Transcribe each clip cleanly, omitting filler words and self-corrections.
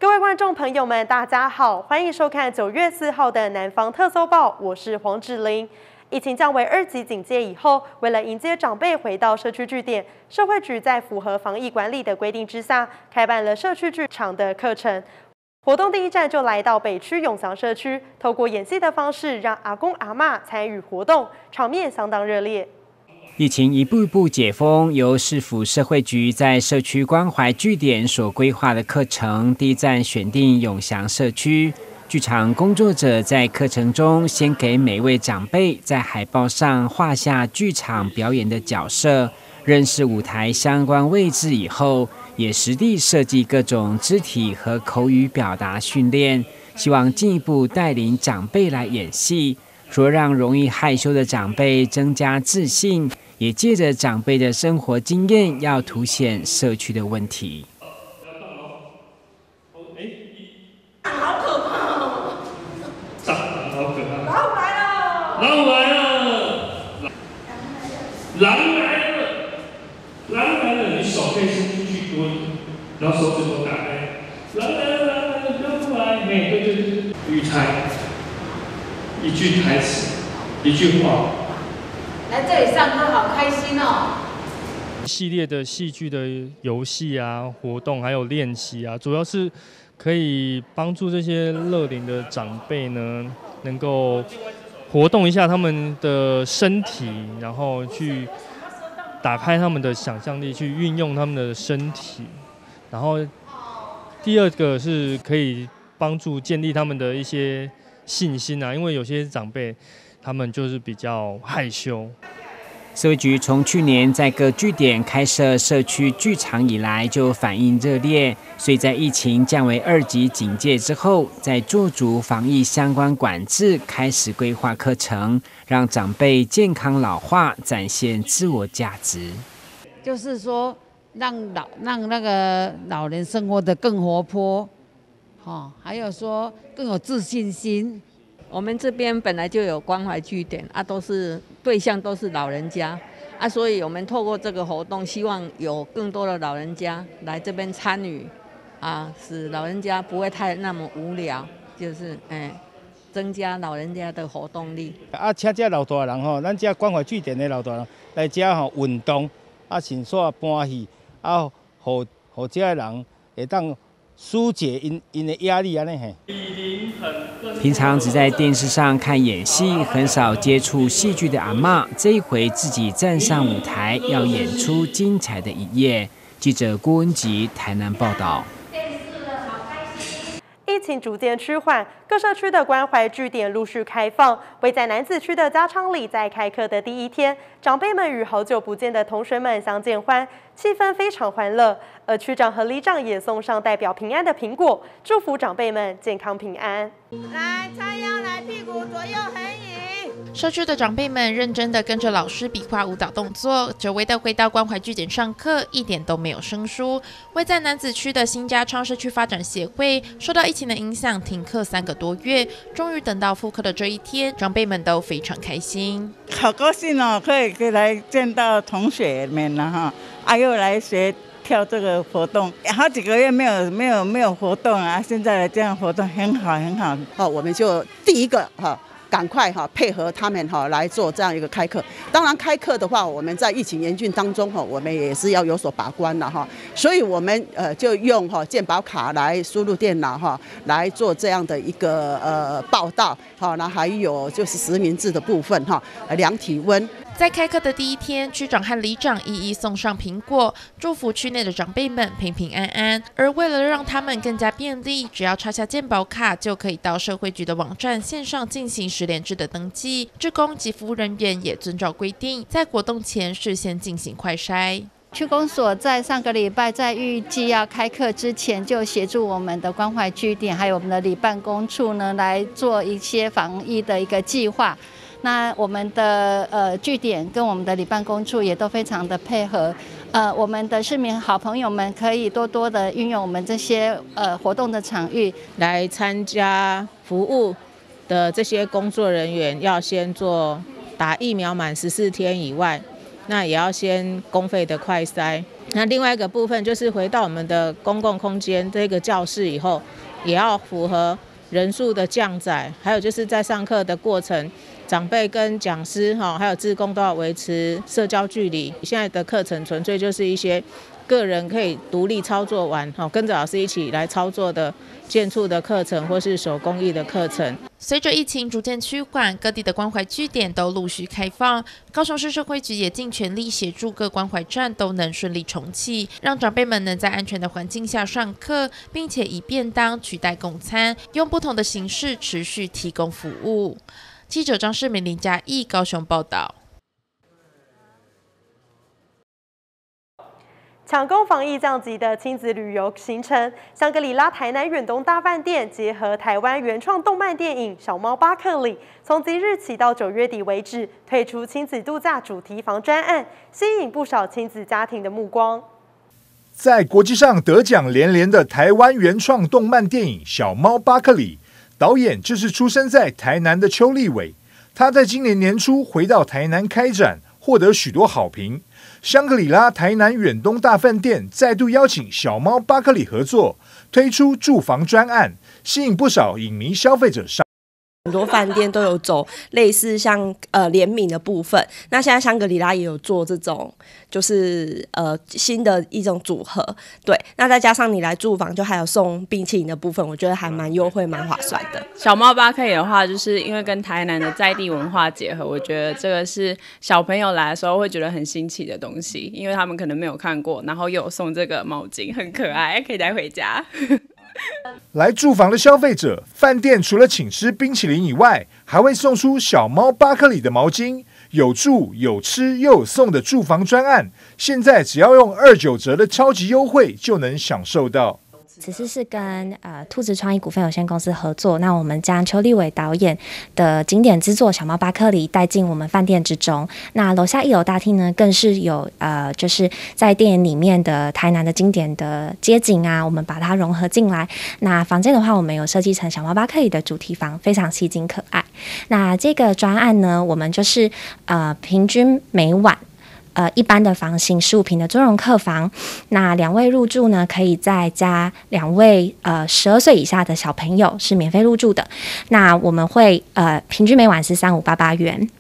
各位观众朋友们，大家好，欢迎收看9月4号的南方特搜报，我是黄志玲。疫情降为2级警戒以后，为了迎接长辈回到社区据点，社会局在符合防疫管理的规定之下，开办了社区剧场的课程。活动第一站就来到北区永祥社区，透过演戏的方式，让阿公阿嬷参与活动，场面相当热烈。疫情一步步解封，由市府社会局在社区关怀据点所规划的课程，第一站选定永祥社区。剧场工作者在课程中，先给每位长辈在海报上画下剧场表演的角色，认识舞台相关位置以后，也实地设计各种肢体和口语表达训练，希望进一步带领长辈来演戏，除了让容易害羞的长辈增加自信，也借着长辈的生活经验，要凸显社区的问题。好可怕哦！蟑螂好可怕！老虎来了！老虎来了！狼来了！狼来了！你手可以伸出去蹲，然后手指头打开。狼来了！狼来了！不要过来！嘿，对，语台，一句台词，一句话。来这里上课好开心哦！系列的戏剧的游戏啊、活动还有练习啊，主要是可以帮助这些乐龄的长辈呢，能够活动一下他们的身体，然后去打开他们的想象力，去运用他们的身体。然后第二个是可以帮助建立他们的一些信心啊，因为有些长辈他们就是比较害羞。社会局从去年在各据点开设社区剧场以来，就反应热烈，所以在疫情降为2级警戒之后，在做足防疫相关管制，开始规划课程，让长辈健康老化，展现自我价值。就是说，让那个老人生活得更活泼，还有说更有自信心。我们这边本来就有关怀据点啊，对象都是老人家啊，所以我们透过这个活动，希望有更多的老人家来这边参与啊，使老人家不会太那么无聊，就是增加老人家的活动力。啊，请这老大人吼，咱这关怀据点的老大人来这吼运动啊，先耍搬戏啊，互这人会当疏解因的压力安尼嘿。平常只在电视上看演戏，很少接触戏剧的阿嬷，这一回自己站上舞台，要演出精彩的一页。记者郭文吉台南报道。疫情逐渐趋缓，各社区的关怀据点陆续开放。位在楠梓区的家昌里，在开课的第一天，长辈们与好久不见的同学们相见欢，气氛非常欢乐。而区长和里长也送上代表平安的苹果，祝福长辈们健康平安。来，叉腰，来屁股左右横移。社区的长辈们认真地跟着老师比划舞蹈动作，久违的回到关怀据点上课，一点都没有生疏。位在楠梓区的新家昌社区发展协会，受到疫情的影响，停课3个多月，终于等到复课的这一天，长辈们都非常开心。好高兴哦，可以来见到同学们了哈，又来学跳这个活动，好几个月没有活动啊，现在来这样活动很好很好。我们就第一个赶快配合他们来做这样一个开课。当然开课的话，我们在疫情严峻当中我们也是要有所把关的所以我们就用健保卡来输入电脑来做这样的一个报道那还有就是实名制的部分量体温。在开课的第一天，区长和里长一一送上苹果，祝福区内的长辈们平平安安。而为了让他们更加便利，只要插下健保卡，就可以到社会局的网站线上进行10连制的登记。志工及服务人员也遵照规定，在活动前事先进行快筛。区公所在上个礼拜在预计要开课之前，就协助我们的关怀据点还有我们的里办公处呢，来做一些防疫的一个计划。那我们的据点跟我们的里办公处也都非常的配合，我们的市民好朋友们可以多多的运用我们这些活动的场域来参加服务的这些工作人员，要先做打疫苗满14天以外，那也要先公费的快筛。那另外一个部分就是回到我们的公共空间这个教室以后，也要符合人数的降载，还有就是在上课的过程，长辈跟讲师还有志工都要维持社交距离。现在的课程纯粹就是一些个人可以独立操作完，跟着老师一起来操作的健促的课程或是手工艺的课程。随着疫情逐渐趋缓，各地的关怀据点都陆续开放。高雄市社会局也尽全力协助各关怀站都能顺利重启，让长辈们能在安全的环境下上课，并且以便当取代共餐，用不同的形式持续提供服务。记者张世明、林嘉义高雄报道。抢攻防疫降级的亲子旅游行程，香格里拉台南远东大饭店结合台湾原创动漫电影《小猫巴克里》，从即日起到9月底为止，推出亲子度假主题房专案，吸引不少亲子家庭的目光。在国际上得奖连连的台湾原创动漫电影《小猫巴克里》，导演就是出生在台南的邱立伟，他在今年年初回到台南开展，获得许多好评。香格里拉台南远东大饭店再度邀请小猫巴克里合作，推出住房专案，吸引不少影迷消费者上。很多饭店都有走类似像联名的部分，那现在香格里拉也有做这种就是新的一种组合，对，那再加上你来住房就还有送冰淇淋的部分，我觉得还蛮优惠蛮划算的。小猫巴克里的话，就是因为跟台南的在地文化结合，我觉得这个是小朋友来的时候会觉得很新奇的东西，因为他们可能没有看过，然后又有送这个毛巾，很可爱，可以带回家。来住房的消费者，饭店除了请吃冰淇淋以外，还会送出小猫巴克里的毛巾，有住有吃又有送的住房专案，现在只要用29折的超级优惠就能享受到。此次是跟兔子创意股份有限公司合作，那我们将邱立伟导演的经典之作《小猫巴克里》带进我们饭店之中。那楼下1楼大厅呢，更是有就是在电影里面的台南的经典的街景啊，我们把它融合进来。那房间的话，我们有设计成小猫巴克里的主题房，非常吸睛可爱。那这个专案呢，我们就是平均每晚一般的房型15坪的尊荣客房，那2位入住呢，可以再加2位12岁以下的小朋友是免费入住的。那我们会平均每晚是3588元。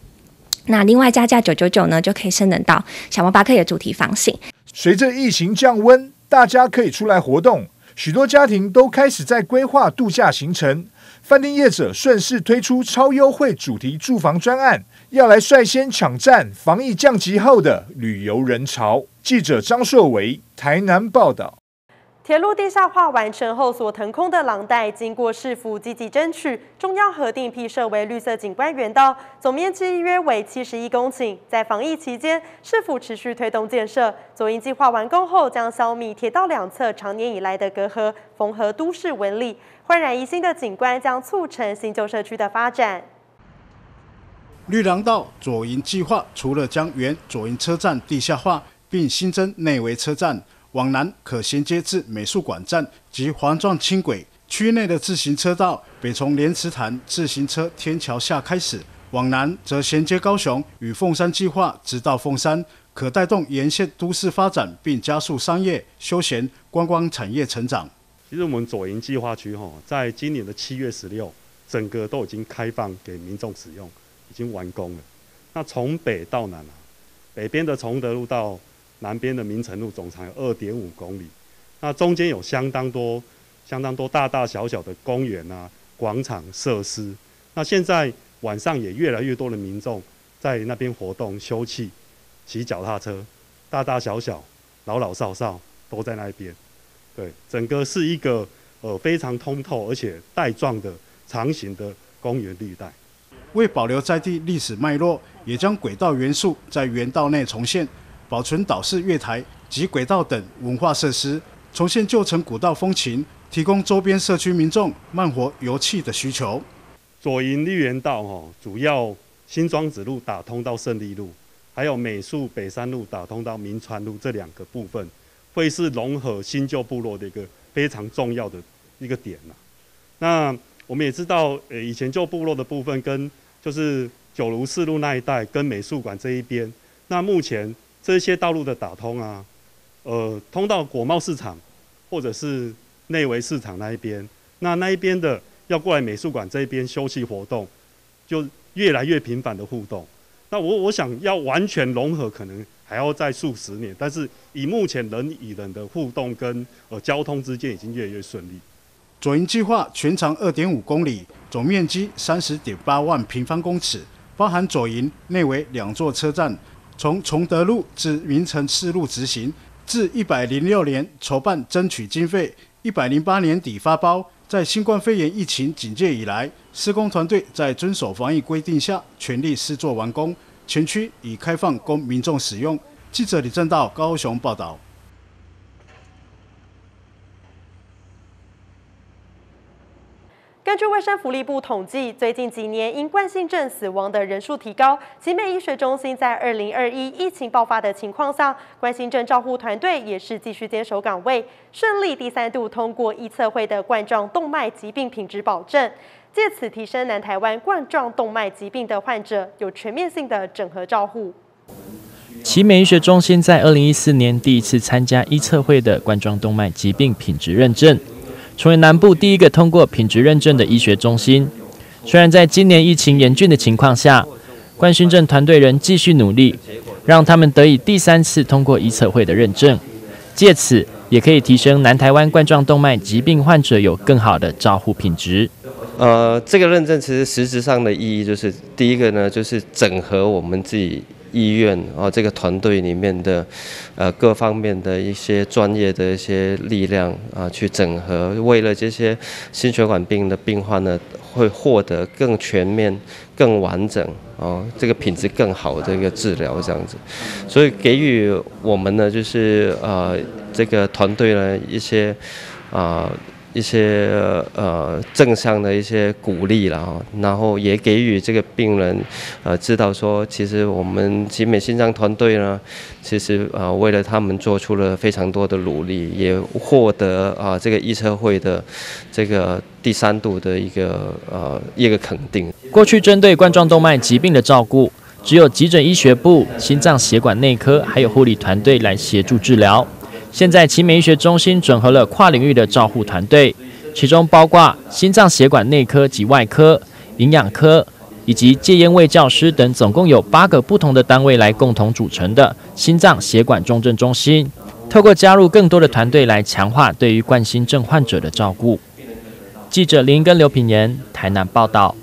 那另外加价999呢，就可以升等到小猫巴克里的主题房型。随着疫情降温，大家可以出来活动，许多家庭都开始在规划度假行程。饭店业者顺势推出超优惠主题住房专案，要来率先抢占防疫降级后的旅游人潮。记者张硕维台南报道。铁路地下化完成后所腾空的廊带，经过市府积极争取，中央核定批设为绿色景观园道，总面积约为71公顷。在防疫期间，市府持续推动建设，左营计划完工后，将消弭铁道两侧长年以来的隔阂，缝合都市纹理，焕然一新的景观将促成新旧社区的发展。绿廊道左营计划除了将原左营车站地下化，并新增内围车站。往南可衔接至美术馆站及环状轻轨，区内的自行车道北从莲池潭自行车天桥下开始，往南则衔接高雄与凤山计划，直到凤山，可带动沿线都市发展，并加速商业、休闲、观光产业成长。其实我们左营计划区在今年的7月16，整个都已经开放给民众使用，已经完工了。那从北到南北边的崇德路到南边的明诚路总长有2.5公里，那中间有相当多大大小小的公园广场设施。那现在晚上也越来越多的民众在那边活动休憩，骑脚踏车，大大小小、老老少少都在那边。对，整个是一个非常通透而且带状的长形的公园绿带。为保留在地历史脉络，也将轨道元素在园道内重现。保存岛式月台及轨道等文化设施，重现旧城古道风情，提供周边社区民众慢活游憩的需求。左营绿园道主要新庄子路打通到胜利路，还有美术北山路打通到民传路这2个部分，会是融合新旧部落的一个非常重要的一个点那我们也知道，以前旧部落的部分跟就是九如四路那一带跟美术馆这一边。那目前这些道路的打通啊，通到果贸市场或者是内围市场那一边，那一边的要过来美术馆这一边休憩活动，就越来越频繁的互动。那我想要完全融合，可能还要再数十年，但是以目前人与人的互动跟交通之间已经越来越顺利。左营计划全长2.5公里，总面积30.8万平方公尺，包含左营内为2座车站，从崇德路至明诚四路直行。自106年筹办争取经费，108年底发包。在新冠肺炎疫情警戒以来，施工团队在遵守防疫规定下，全力施作完工。全区已开放供民众使用。记者李正道高雄报道。根据卫生福利部统计，最近几年因冠心症死亡的人数提高，奇美医学中心在2021疫情爆发的情况下，冠心症照护团队也是继续坚守岗位，顺利第3度通过医测会的冠状动脉疾病品质保证，借此提升南台湾冠状动脉疾病的患者有全面性的整合照护。奇美医学中心在2014年第一次参加医测会的冠状动脉疾病品质认证，成为南部第一个通过品质认证的医学中心。虽然在今年疫情严峻的情况下，冠心症团队仍继续努力，让他们得以第3次通过医测会的认证，借此也可以提升南台湾冠状动脉疾病患者有更好的照护品质。这个认证其实实质上的意义就是，第一个呢，就是整合我们自己医院这个团队里面的各方面的一些专业的一些力量去整合，为了这些心血管病的病患呢，会获得更全面、更完整这个品质更好的一个治疗这样子，所以给予我们呢，就是这个团队呢一些正向的一些鼓励啦，然后也给予这个病人知道说，其实我们奇美心脏团队呢，其实为了他们做出了非常多的努力，也获得这个医测会的这个第3度的一个肯定。过去针对冠状动脉疾病的照顾，只有急诊医学部、心脏血管内科还有护理团队来协助治疗。现在奇美医学中心整合了跨领域的照护团队，其中包括心脏血管内科及外科、营养科以及戒烟卫教师等，总共有8个不同的单位来共同组成的心脏血管重症中心。透过加入更多的团队来强化对于冠心症患者的照顾。记者林跟刘品言台南报道。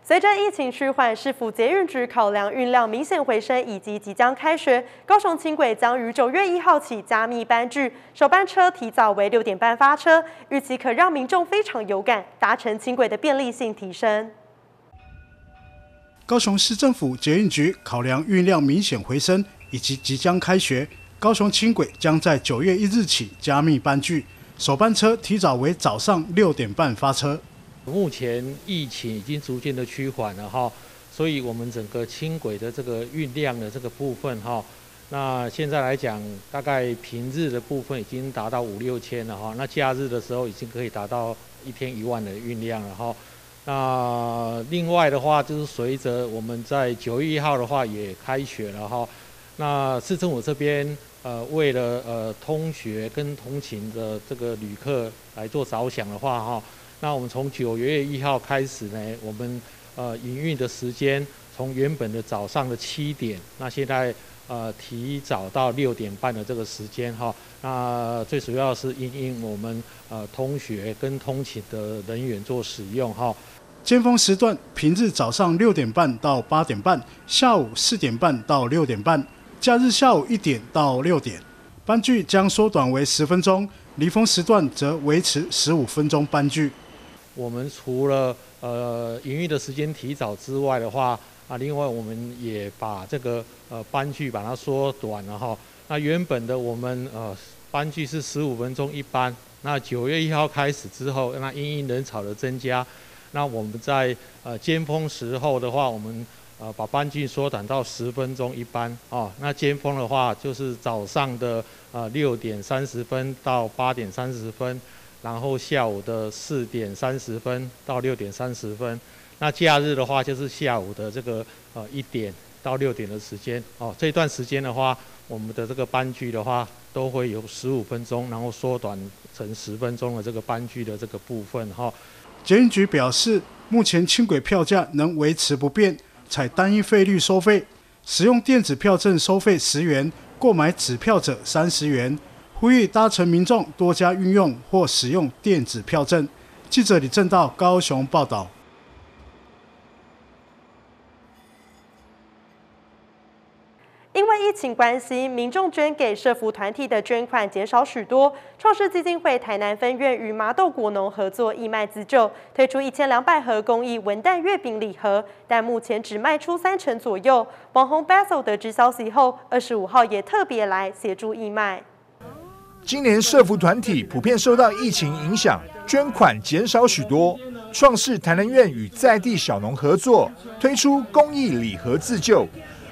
随着疫情趋缓，市府捷运局考量运量明显回升以及即将开学，高雄轻轨将于9月1号起加密班距，首班车提早为6点半发车，预期可让民众非常有感，搭乘轻轨的便利性提升。高雄市政府捷运局考量运量明显回升以及即将开学，高雄轻轨将在9月1日起加密班距，首班车提早为早上6点半发车。目前疫情已经逐渐的趋缓了哈，所以我们整个轻轨的这个运量的这个部分哈，那现在来讲，大概平日的部分已经达到5、6千了哈，那假日的时候已经可以达到1天1万的运量了哈。那另外的话，就是随着我们在9月1号的话也开学了哈，那市政府这边为了通学跟通勤的这个旅客来做着想的话哈。那我们从9月1号开始呢，我们营运的时间从原本的早上的7点，那现在提早到6点半的这个时间哈。那最主要是因我们通学跟通勤的人员做使用哈。尖峰时段平日早上6点半到8点半，下午4点半到6点半，假日下午1点到6点，班距将缩短为10分钟，离峰时段则维持15分钟班距。我们除了营运的时间提早之外的话，另外我们也把这个班距把它缩短了哈。那原本的我们班距是15分钟一班，那9月1号开始之后，那因人潮的增加，那我们在尖峰时候的话，我们把班距缩短到10分钟一班哦。那尖峰的话就是早上的6点30分到8点30分。然后下午的4点30分到6点30分，那假日的话就是下午的这个1点到6点的时间哦。这一段时间的话，我们的这个班距的话，都会有15分钟，然后缩短成10分钟的这个班距的这个部分哈。捷运局表示，目前轻轨票价能维持不变，采单一费率收费，使用电子票证收费10元，购买纸票者30元。呼吁搭乘民众多加运用或使用电子票证。记者李正道高雄报道。因为疫情关系，民众捐给社福团体的捐款减少许多。创世基金会台南分院与麻豆果农合作义卖自救，推出1200盒公益文旦月饼礼盒，但目前只卖出30%左右。网红 Basil 得知消息后，25号也特别来协助义卖。今年社福团体普遍受到疫情影响，捐款减少许多。创世台南院与在地小农合作，推出公益礼盒自救。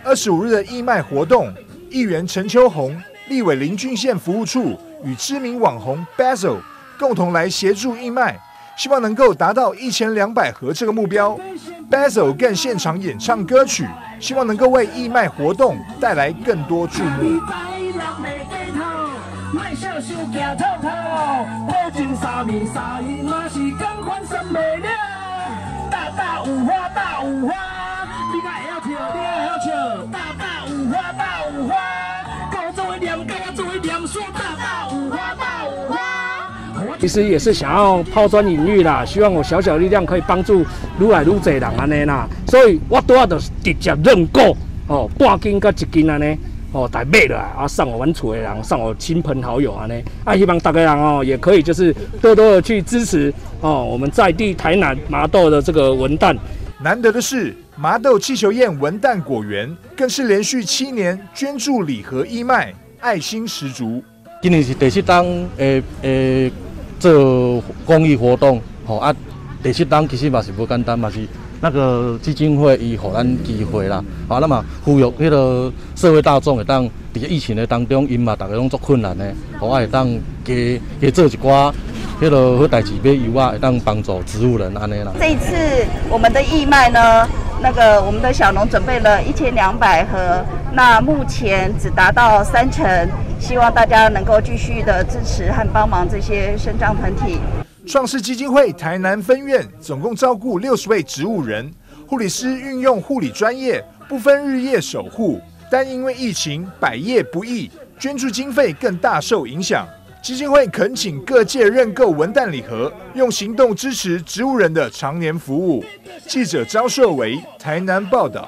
25日的义卖活动，议员陈秋红、立委林俊宪服务处与知名网红 Basil 共同来协助义卖，希望能够达到1200盒这个目标。Basil 更现场演唱歌曲，希望能够为义卖活动带来更多注目。卖小手行透透，保证3年3月嘛是同款算袂了。大大有花大有花，你敢会晓唱？你会晓唱？大大有花大有花，跟我做一念，跟我做一念，说大大有花大有花。其实也是想要抛砖引玉啦，希望我小小力量可以帮助愈来愈多人安尼啦。所以我拄仔就直接认购哦，半斤到1斤安尼。哦，来买落来啊，送我们厝的人，送我亲朋好友安尼，啊，希望大家人哦也可以就是多多的去支持哦，我们在地台南麻豆的这个文旦。难得的是，麻豆气球宴文旦果园更是连续7年捐助礼盒义卖，爱心十足。今年是第7档做公益活动，吼啊，第7档其实嘛是不简单，嘛是。那个基金会伊给咱机会啦，啊，那么呼吁迄个社会大众会当伫疫情的当中，因嘛大家拢足困难的，好会当加做一寡迄个好代志，买油啊，会当帮助植物人安尼啦。这一次我们的义卖呢，我们的小农准备了1200盒，那目前只达到30%，希望大家能够继续的支持和帮忙这些身障团体。创世基金会台南分院总共照顾60位植物人，护理师运用护理专业，不分日夜守护，但因为疫情百业不易，捐助经费更大受影响。基金会恳请各界认购文旦礼盒，用行动支持植物人的常年服务。记者张硕维台南报道。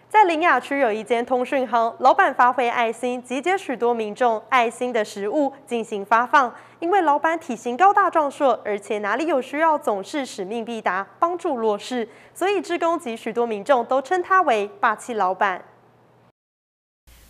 在苓雅区有一间通讯行，老板发挥爱心，集结许多民众爱心的食物进行发放。因为老板体型高大壮硕，而且哪里有需要总是使命必达，帮助弱势，所以志工及许多民众都称他为霸气老板。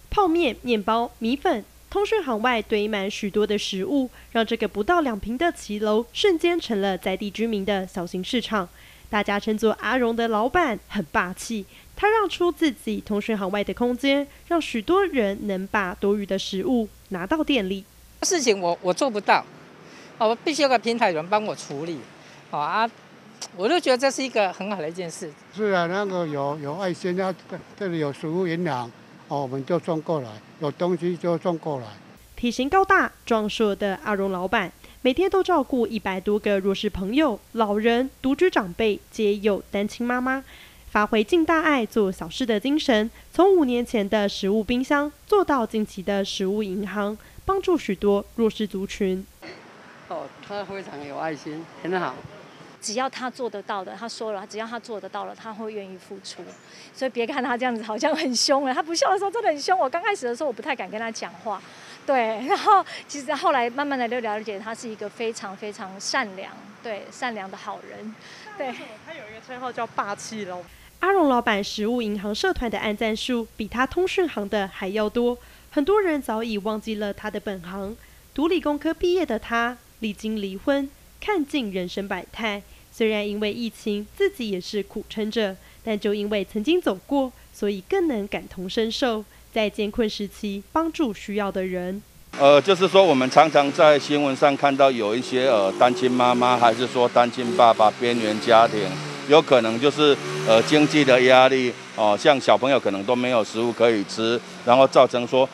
泡面、面包、米粉，通讯行外堆满许多的食物，让这个不到2坪的骑楼瞬间成了在地居民的小型市场。大家称作阿荣的老板很霸气，他让出自己通讯行外的空间，让许多人能把多余的食物拿到店里。事情我做不到，我必须有个平台有人帮我处理，我就觉得这是一个很好的一件事。是啊，有爱心啊，这里有食物营养，我们就送过来，有东西就送过来。体型高大壮硕的阿荣老板，每天都照顾100多个弱势朋友、老人、独居长辈，皆有单亲妈妈。发挥尽大爱做小事的精神，从5年前的食物冰箱做到近期的食物银行，帮助许多弱势族群。他非常有爱心，很好。只要他做得到的，他说了，只要他做得到了，他会愿意付出。所以别看他这样子好像很凶了，他不笑的时候真的很凶。我刚开始的时候我不太敢跟他讲话，对，然后其实后来慢慢的就了解他是一个非常非常善良，对，善良的好人，对。他有一个称号叫霸气老板。阿荣老板食物银行社团的按赞数比他通讯行的还要多，很多人早已忘记了他的本行。读理工科毕业的他，历经离婚，看尽人生百态。虽然因为疫情自己也是苦撑着，但就因为曾经走过，所以更能感同身受，在艰困时期帮助需要的人。就是说我们常常在新闻上看到有一些单亲妈妈，还是说单亲爸爸、边缘家庭，有可能就是经济的压力哦，像小朋友可能都没有食物可以吃，然后造成说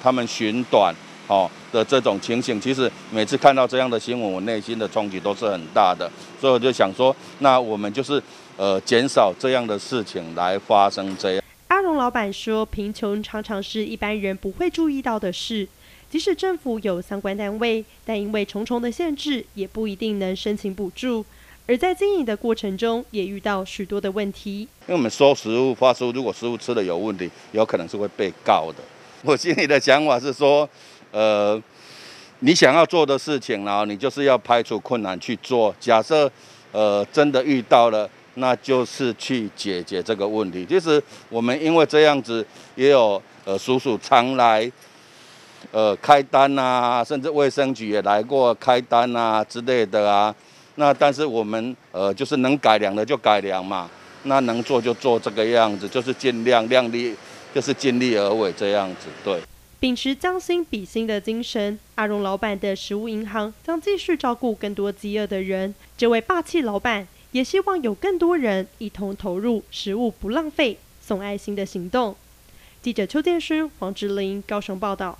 他们寻短哦的这种情形。其实每次看到这样的新闻，我内心的冲击都是很大的，所以我就想说，那我们就是减少这样的事情来发生这样。阿荣老板说，贫穷常常是一般人不会注意到的事，即使政府有相关单位，但因为重重的限制，也不一定能申请补助。而在经营的过程中，也遇到许多的问题。因为我们收食物发出，如果食物吃的有问题，有可能是会被告的。我心里的想法是说，你想要做的事情，然后你就是要排除困难去做。假设真的遇到了，那就是去解决这个问题。其实我们因为这样子，也有叔叔常来开单啊，甚至卫生局也来过开单啊之类的啊。那但是我们就是能改良的就改良嘛，那能做就做这个样子，就是尽量量力，就是尽力而为这样子。对，秉持将心比心的精神，阿荣老板的食物银行将继续照顾更多饥饿的人。这位霸气老板也希望有更多人一同投入食物不浪费、送爱心的行动。记者邱建勋、黄志玲高雄报道。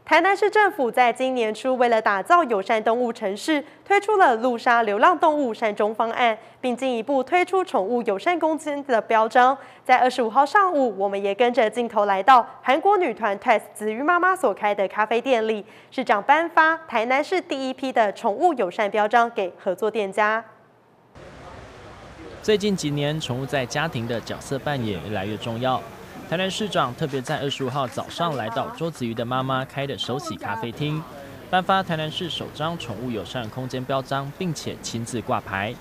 台南市政府在今年初，为了打造友善动物城市，推出了路杀流浪动物善终方案，并进一步推出宠物友善空间的标章。在25号上午，我们也跟着镜头来到韩国女团 TWICE 子瑜妈妈所开的咖啡店里，市长颁发台南市第一批的宠物友善标章给合作店家。最近几年，宠物在家庭的角色扮演越来越重要。台南市长特别在25号早上来到周子瑜的妈妈开的手洗咖啡厅，颁发台南市首张宠物友善空间标章，并且亲自挂牌。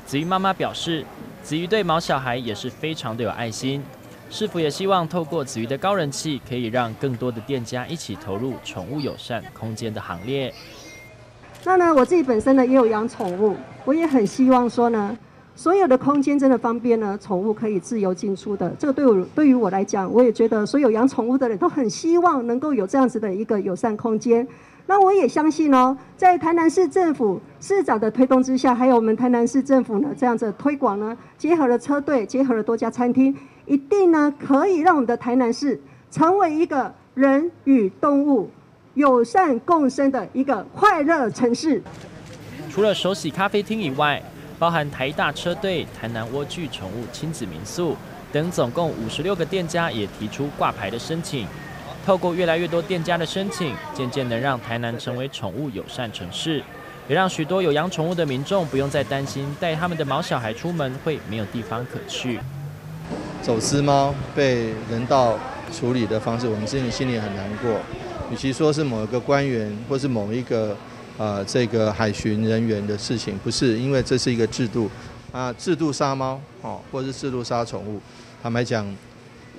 子瑜妈妈表示，子瑜对毛小孩也是非常的有爱心，市府也希望透过子瑜的高人气，可以让更多的店家一起投入宠物友善空间的行列。那呢，我自己本身呢也有养宠物，我也很希望说呢，所有的空间真的方便呢，宠物可以自由进出的。这个对于我来讲，我也觉得所有养宠物的人都很希望能够有这样子的一个友善空间。那我也相信哦，在台南市政府市长的推动之下，还有我们台南市政府呢这样子的推广呢，结合了车队，结合了多家餐厅，一定呢可以让我们的台南市成为一个人与动物友善共生的一个快乐城市。除了手洗咖啡厅以外，包含台大车队、台南蜗苣宠物亲子民宿等，总共56个店家也提出挂牌的申请。透过越来越多店家的申请，渐渐能让台南成为宠物友善城市，也让许多有养宠物的民众不用再担心带他们的毛小孩出门会没有地方可去。走私猫被人道处理的方式，我们心里很难过。与其说是某一个官员或是某一个这个海巡人员的事情，不是，因为这是一个制度制度杀猫或者是制度杀宠物，坦白讲，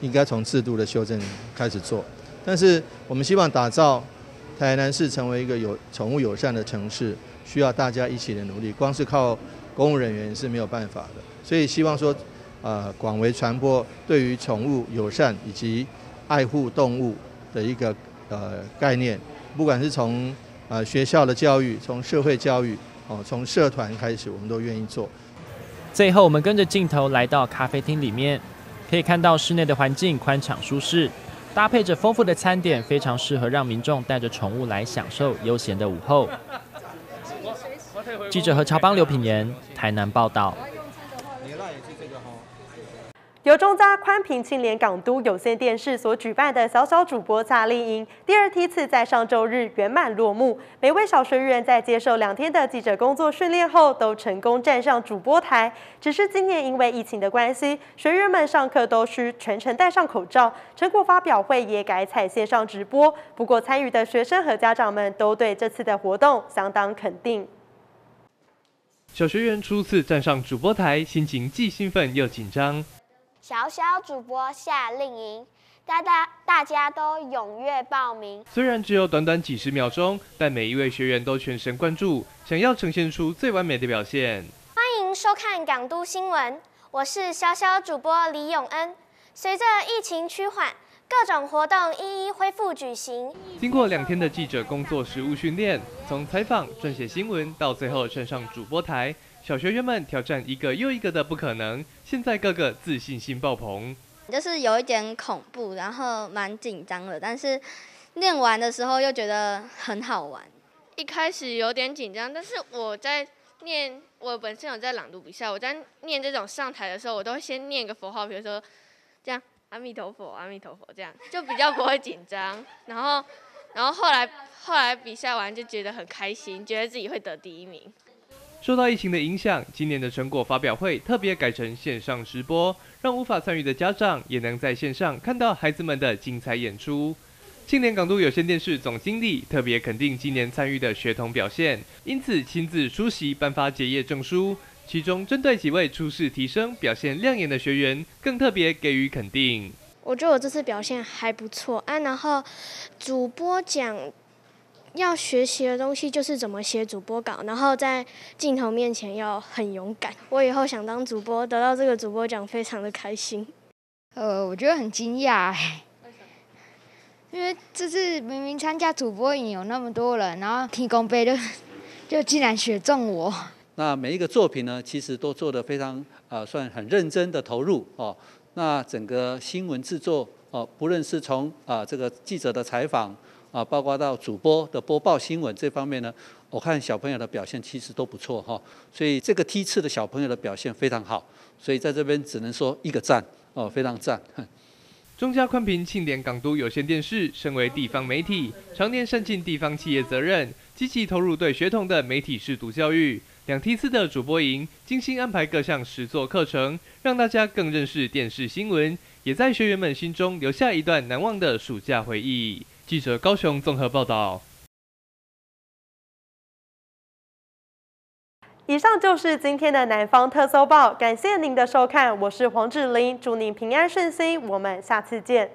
应该从制度的修正开始做。但是我们希望打造台南市成为一个有宠物友善的城市，需要大家一起的努力，光是靠公务人员是没有办法的。所以希望说，广为传播对于宠物友善以及爱护动物的一个概念，不管是从学校的教育，从社会教育，从社团开始，我们都愿意做。最后，我们跟着镜头来到咖啡厅里面，可以看到室内的环境宽敞舒适，搭配着丰富的餐点，非常适合让民众带着宠物来享受悠闲的午后。记者何朝邦、刘品言，台南报道。由中嘉宽屏青联港都有线电视所举办的小小主播夏令营第2梯次在上周日圆满落幕。每位小学员在接受2天的记者工作训练后，都成功站上主播台。只是今年因为疫情的关系，学员们上课都需全程戴上口罩，成果发表会也改采线上直播。不过，参与的学生和家长们都对这次的活动相当肯定。小学员初次站上主播台，心情既兴奋又紧张。小小主播夏令营，大家都踊跃报名。虽然只有短短几十秒钟，但每一位学员都全神贯注，想要呈现出最完美的表现。欢迎收看港都新闻，我是小小主播李永恩。随着疫情趋缓，各种活动一一恢复举行。经过2天的记者工作实务训练，从采访、撰写新闻到最后站上主播台，小学员们挑战一个又一个的不可能，现在个个自信心爆棚。就是有一点恐怖，然后蛮紧张的，但是练完的时候又觉得很好玩。一开始有点紧张，但是我在念，我本身有在朗读比赛，我在念这种上台的时候，我都会先念一个佛号，比如说这样阿弥陀佛，阿弥陀佛，这样就比较不会紧张。然后后来比赛完就觉得很开心，觉得自己会得第1名。受到疫情的影响，今年的成果发表会特别改成线上直播，让无法参与的家长也能在线上看到孩子们的精彩演出。青年港都有线电视总经理特别肯定今年参与的学童表现，因此亲自出席颁发结业证书。其中针对几位出世提升、表现亮眼的学员，更特别给予肯定。我觉得我这次表现还不错啊，然后主播奖要学习的东西就是怎么写主播稿，然后在镜头面前要很勇敢。我以后想当主播，得到这个主播奖非常的开心。我觉得很惊讶因为这次明明参加主播营有那么多人，然后天公杯就竟然选中我。那每一个作品呢，其实都做得非常算很认真的投入哦。那整个新闻制作哦，不论是从这个记者的采访包括到主播的播报新闻这方面呢，我看小朋友的表现其实都不错哈。所以这个梯次的小朋友的表现非常好，所以在这边只能说一个赞哦，非常赞。中嘉宽频庆典港都有线电视身为地方媒体，常年善尽地方企业责任，积极投入对学童的媒体识读教育。2梯次的主播营，精心安排各项实作课程，让大家更认识电视新闻，也在学员们心中留下一段难忘的暑假回忆。记者高雄综合报道。以上就是今天的南方特搜报，感谢您的收看，我是黄志玲，祝您平安顺心，我们下次见。